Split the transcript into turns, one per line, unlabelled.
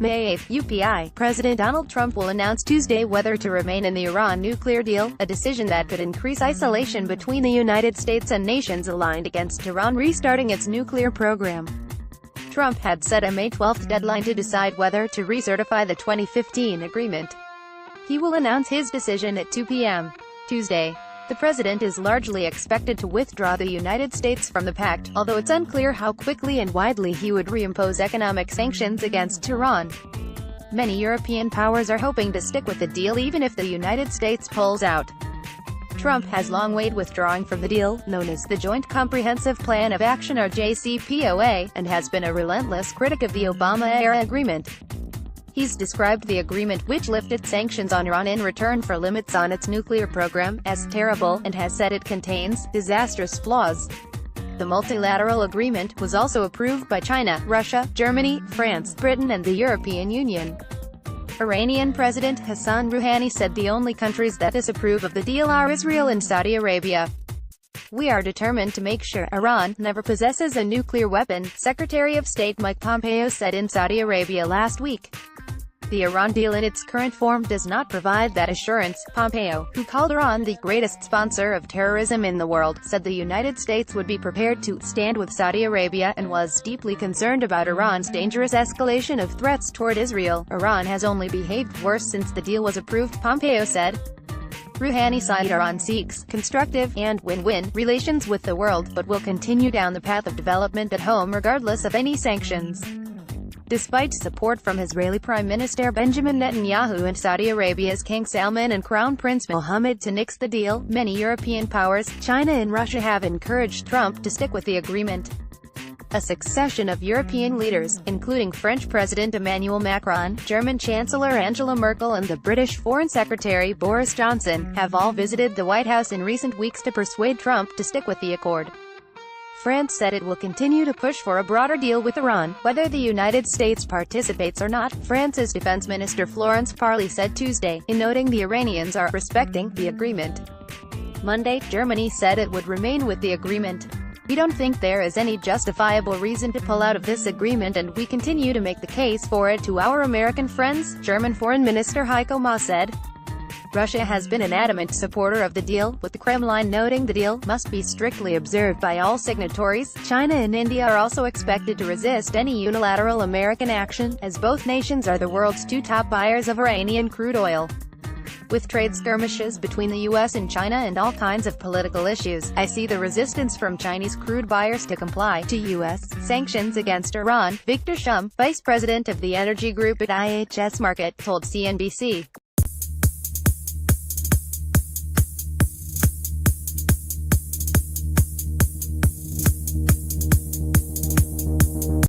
May 8, UPI, President Donald Trump will announce Tuesday whether to remain in the Iran nuclear deal, a decision that could increase isolation between the United States and nations aligned against Tehran restarting its nuclear program. Trump had set a May 12 deadline to decide whether to recertify the 2015 agreement. He will announce his decision at 2 p.m. Tuesday. The president is largely expected to withdraw the United States from the pact, although it's unclear how quickly and widely he would reimpose economic sanctions against Tehran. Many European powers are hoping to stick with the deal even if the United States pulls out. Trump has long weighed withdrawing from the deal, known as the Joint Comprehensive Plan of Action or JCPOA, and has been a relentless critic of the Obama-era agreement. He's described the agreement, which lifted sanctions on Iran in return for limits on its nuclear program, as terrible, and has said it contains disastrous flaws. The multilateral agreement was also approved by China, Russia, Germany, France, Britain and the European Union. Iranian President Hassan Rouhani said the only countries that disapprove of the deal are Israel and Saudi Arabia. "We are determined to make sure Iran never possesses a nuclear weapon," Secretary of State Mike Pompeo said in Saudi Arabia last week. "The Iran deal in its current form does not provide that assurance." Pompeo, who called Iran the greatest sponsor of terrorism in the world, said the United States would be prepared to stand with Saudi Arabia and was deeply concerned about Iran's dangerous escalation of threats toward Israel. "Iran has only behaved worse since the deal was approved," Pompeo said. Rouhani said Iran seeks constructive and win-win relations with the world, but will continue down the path of development at home regardless of any sanctions. Despite support from Israeli Prime Minister Benjamin Netanyahu and Saudi Arabia's King Salman and Crown Prince Mohammed to nix the deal, many European powers, China and Russia, have encouraged Trump to stick with the agreement. A succession of European leaders, including French President Emmanuel Macron, German Chancellor Angela Merkel and the British Foreign Secretary Boris Johnson, have all visited the White House in recent weeks to persuade Trump to stick with the accord. France said it will continue to push for a broader deal with Iran, whether the United States participates or not, France's Defense Minister Florence Parly said Tuesday, in noting the Iranians are respecting the agreement. Monday, Germany said it would remain with the agreement. "We don't think there is any justifiable reason to pull out of this agreement and we continue to make the case for it to our American friends," German Foreign Minister Heiko Maas said. Russia has been an adamant supporter of the deal, with the Kremlin noting the deal must be strictly observed by all signatories. China and India are also expected to resist any unilateral American action, as both nations are the world's two top buyers of Iranian crude oil. With trade skirmishes between the U.S. and China and all kinds of political issues, I see the resistance from Chinese crude buyers to comply to U.S. sanctions against Iran, Victor Shum, vice president of the energy group at IHS Markit, told CNBC.